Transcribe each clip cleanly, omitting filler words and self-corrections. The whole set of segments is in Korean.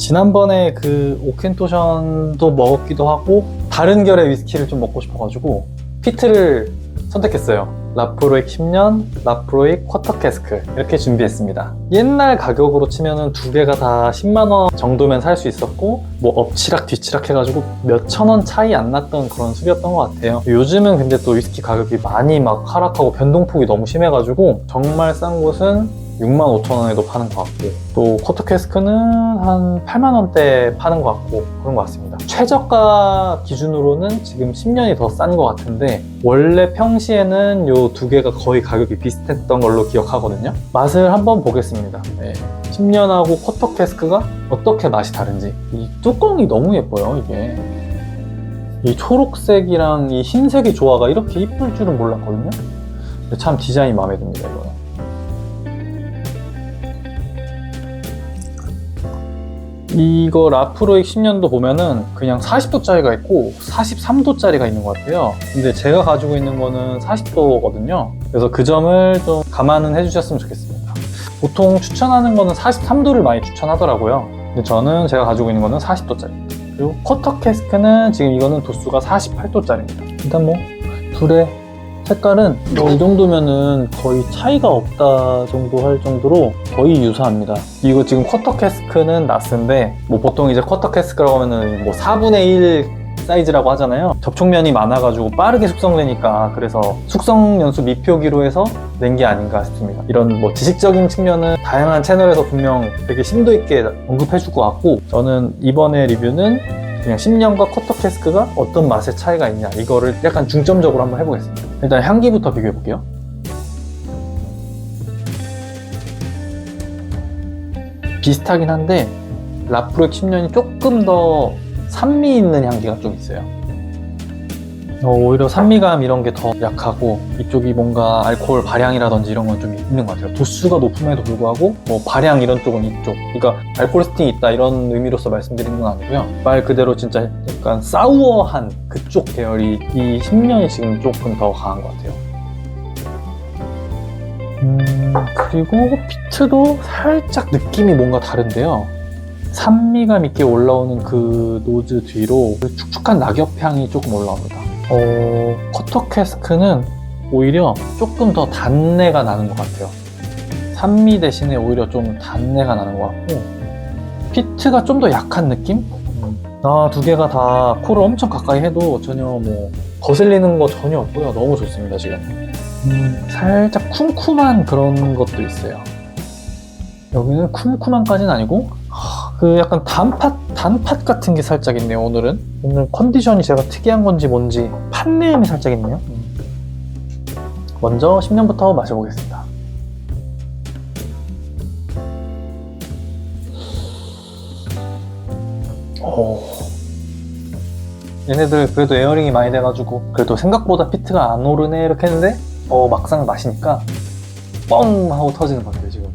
지난번에 그 오켄토션도 먹었기도 하고 다른 결의 위스키를 좀 먹고 싶어가지고 피트를 선택했어요. 라프로익 10년, 라프로익 쿼터 캐스크 이렇게 준비했습니다. 옛날 가격으로 치면은 두 개가 다 10만원 정도면 살 수 있었고 뭐 엎치락 뒤치락 해가지고 몇천 원 차이 안 났던 그런 술이었던 것 같아요. 요즘은 근데 또 위스키 가격이 많이 막 하락하고 변동폭이 너무 심해가지고 정말 싼 곳은 65,000원에도 파는 것 같고 또 쿼터 캐스크는 한 8만원대 파는 것 같고 그런 것 같습니다. 최저가 기준으로는 지금 10년이 더 싼 것 같은데 원래 평시에는 요 두 개가 거의 가격이 비슷했던 걸로 기억하거든요. 맛을 한번 보겠습니다. 네. 10년하고 쿼터 캐스크가 어떻게 맛이 다른지. 이 뚜껑이 너무 예뻐요. 이게 이 초록색이랑 이 흰색의 조화가 이렇게 이쁠 줄은 몰랐거든요. 근데 참 디자인이 마음에 듭니다. 이거는. 이거 라프로익 10년도 보면은 그냥 40도짜리가 있고 43도짜리가 있는 것 같아요. 근데 제가 가지고 있는 거는 40도거든요. 그래서 그 점을 좀 감안은 해주셨으면 좋겠습니다. 보통 추천하는 거는 43도를 많이 추천하더라고요. 근데 저는 제가 가지고 있는 거는 40도짜리입니다. 그리고 쿼터 캐스크는 지금 이거는 도수가 48도짜리입니다. 일단 뭐 둘의 색깔은 뭐 이 정도면은 거의 차이가 없다 정도 할 정도로 거의 유사합니다. 이거 지금 쿼터 캐스크는 나스인데 뭐 보통 이제 쿼터 캐스크라고 하면은 뭐 4분의 1 사이즈라고 하잖아요. 접촉면이 많아가지고 빠르게 숙성되니까 그래서 숙성 연수 미표기로 해서 낸 게 아닌가 싶습니다. 이런 뭐 지식적인 측면은 다양한 채널에서 분명 되게 심도 있게 언급해줄 것 같고 저는 이번에 리뷰는 그냥 10년과 쿼터 캐스크가 어떤 맛의 차이가 있냐 이거를 약간 중점적으로 한번 해보겠습니다. 일단 향기부터 비교해 볼게요. 비슷하긴 한데 라프로익 10년이 조금 더 산미 있는 향기가 좀 있어요. 오히려 산미감 이런 게 더 약하고 이쪽이 뭔가 알코올 발향이라든지 이런 건 좀 있는 것 같아요. 도수가 높음에도 불구하고 뭐 발향 이런 쪽은 이쪽, 그러니까 알코올 스팅이 있다 이런 의미로서 말씀드리는 건 아니고요. 말 그대로 진짜 약간 사우어한 그쪽 계열이 이 10년이 지금 조금 더 강한 것 같아요. 그리고 피트도 살짝 느낌이 뭔가 다른데요. 산미감 있게 올라오는 그 노즈 뒤로 그 축축한 낙엽향이 조금 올라옵니다. 쿼터 캐스크는 오히려 조금 더 단내가 나는 것 같아요. 산미 대신에 오히려 좀 단내가 나는 것 같고 피트가 좀 더 약한 느낌? 두 개가 다 코를 엄청 가까이 해도 전혀 뭐 거슬리는 거 전혀 없고요. 너무 좋습니다 지금. 살짝 쿰쿰한 그런 것도 있어요. 여기는 쿰쿰한까지는 아니고 그 약간 단팥 같은 게 살짝 있네요. 오늘 컨디션이 제가 특이한 건지 뭔지 팥내음이 살짝 있네요. 먼저 10년부터 마셔보겠습니다. 얘네들 그래도 에어링이 많이 돼가지고 그래도 생각보다 피트가 안 오르네 이렇게 했는데 막상 마시니까 뻥 하고 터지는 것 같아요 지금.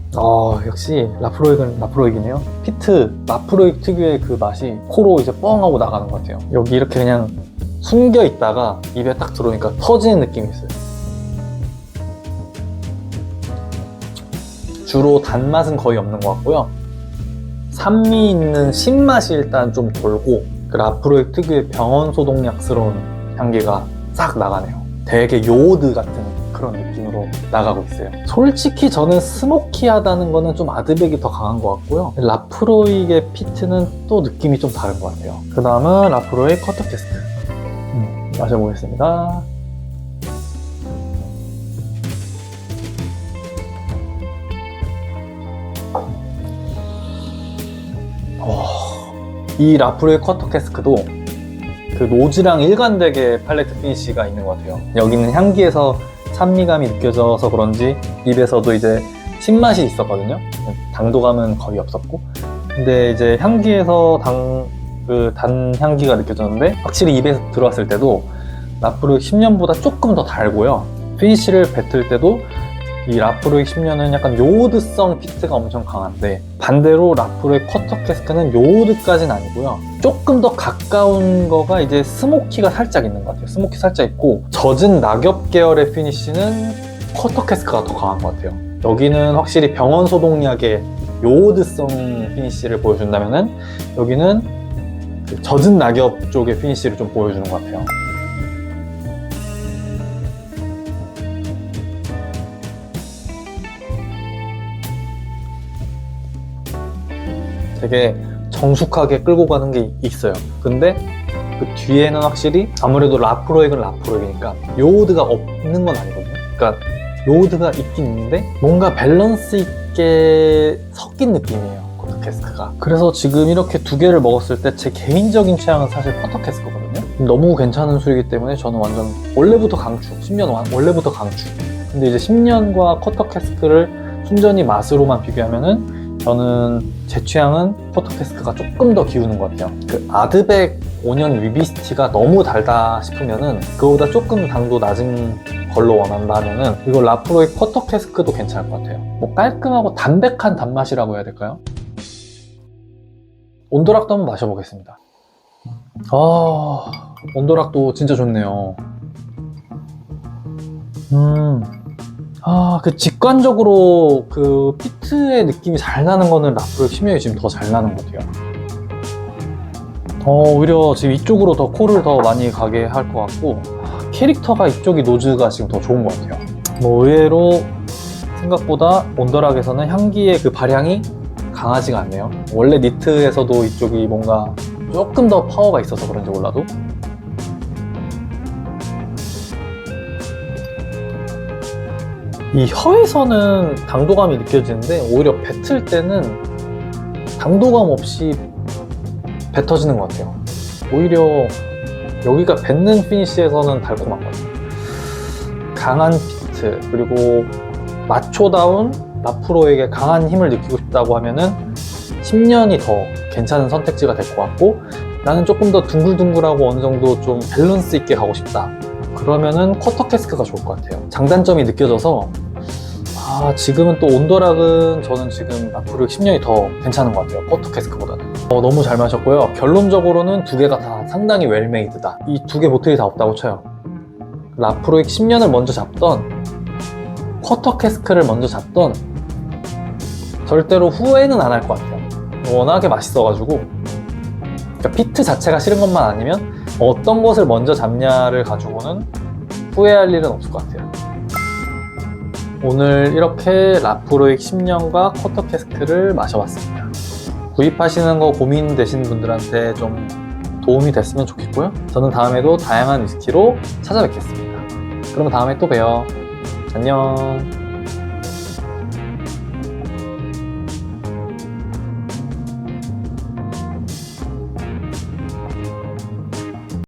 역시 라프로익은 라프로익이네요. 피트 라프로익 특유의 그 맛이 코로 이제 뻥 하고 나가는 것 같아요. 여기 이렇게 그냥 숨겨 있다가 입에 딱 들어오니까 터지는 느낌이 있어요. 주로 단맛은 거의 없는 것 같고요. 산미 있는 신맛이 일단 좀 돌고 그 라프로익 특유의 병원 소독약스러운 향기가 싹 나가네요. 되게 요오드 같은 그런 느낌으로 나가고 있어요. 솔직히 저는 스모키하다는 거는 좀 아드백이 더 강한 것 같고요. 라프로익의 피트는 또 느낌이 좀 다른 것 같아요. 그 다음은 라프로익 쿼터 캐스크 마셔보겠습니다. 이 라프로익 쿼터 캐스크도 그 노즈랑 일관되게 팔레트 피니쉬가 있는 것 같아요. 여기는 향기에서 산미감이 느껴져서 그런지 입에서도 이제 신맛이 있었거든요. 당도감은 거의 없었고 근데 이제 향기에서 단 향기가 느껴졌는데 확실히 입에 들어왔을 때도 라프로익 10년보다 조금 더 달고요. 피니쉬를 뱉을 때도 이 라프로익 10년은 약간 요오드성 피트가 엄청 강한데 반대로 라프로익 쿼터 캐스크는 요오드까지는 아니고요. 조금 더 가까운 거가 이제 스모키가 살짝 있는 것 같아요. 스모키 살짝 있고 젖은 낙엽 계열의 피니쉬는 쿼터 캐스크가 더 강한 것 같아요. 여기는 확실히 병원 소독약의 요오드성 피니쉬를 보여준다면은 여기는 그 젖은 낙엽 쪽의 피니쉬를 좀 보여주는 것 같아요. 되게 정숙하게 끌고 가는 게 있어요. 근데 그 뒤에는 확실히 아무래도 라프로익은 라프로익이니까 요오드가 없는 건 아니거든요. 그러니까 요오드가 있긴 있는데 뭔가 밸런스 있게 섞인 느낌이에요, 쿼터 캐스크가. 그래서 지금 이렇게 두 개를 먹었을 때 제 개인적인 취향은 사실 쿼터 캐스크거든요. 너무 괜찮은 술이기 때문에 저는 완전 원래부터 강추, 10년 원래부터 강추. 근데 이제 10년과 쿼터 캐스크를 순전히 맛으로만 비교하면은 저는 제 취향은 쿼터 캐스크가 조금 더 기우는 것 같아요. 그 아드백 5년 위비스티가 너무 달다 싶으면은 그거보다 조금 당도 낮은 걸로 원한다면은 이거 라프로익 쿼터 캐스크도 괜찮을 것 같아요. 뭐 깔끔하고 담백한 단맛이라고 해야 될까요? 온도락도 한번 마셔보겠습니다. 온도락도 진짜 좋네요. 그 직관적으로 그 피트의 느낌이 잘 나는 거는 라프로익 10년이 지금 더 잘 나는 것 같아요. 오히려 지금 이쪽으로 더 코를 더 많이 가게 할 것 같고, 캐릭터가 이쪽이 노즈가 지금 더 좋은 것 같아요. 뭐 의외로 생각보다 온더락에서는 향기의 그 발향이 강하지가 않네요. 원래 니트에서도 이쪽이 뭔가 조금 더 파워가 있어서 그런지 몰라도 이 혀에서는 당도감이 느껴지는데 오히려 뱉을 때는 당도감 없이 뱉어지는 것 같아요. 오히려 여기가 뱉는 피니쉬에서는 달콤한 것 같아요. 강한 피트, 그리고 마초다운 라프로에게 강한 힘을 느끼고 싶다고 하면은 10년이 더 괜찮은 선택지가 될 것 같고, 나는 조금 더 둥글둥글하고 어느 정도 좀 밸런스 있게 가고 싶다, 그러면은 쿼터 캐스크가 좋을 것 같아요. 장단점이 느껴져서 지금은 또 온더락은 저는 지금 라프로익 10년이 더 괜찮은 것 같아요, 쿼터 캐스크보다는. 너무 잘 마셨고요. 결론적으로는 두 개가 다 상당히 웰메이드다. 이 두 개 보틀이 다 없다고 쳐요. 라프로익 10년을 먼저 잡던 쿼터 캐스크를 먼저 잡던 절대로 후회는 안 할 것 같아요. 워낙에 맛있어가지고. 그러니까 피트 자체가 싫은 것만 아니면 어떤 것을 먼저 잡냐를 가지고는 후회할 일은 없을 것 같아요. 오늘 이렇게 라프로익 10년과 쿼터 캐스크를 마셔봤습니다. 구입하시는 거 고민되시는 분들한테 좀 도움이 됐으면 좋겠고요. 저는 다음에도 다양한 위스키로 찾아뵙겠습니다. 그럼 다음에 또 봬요. 안녕.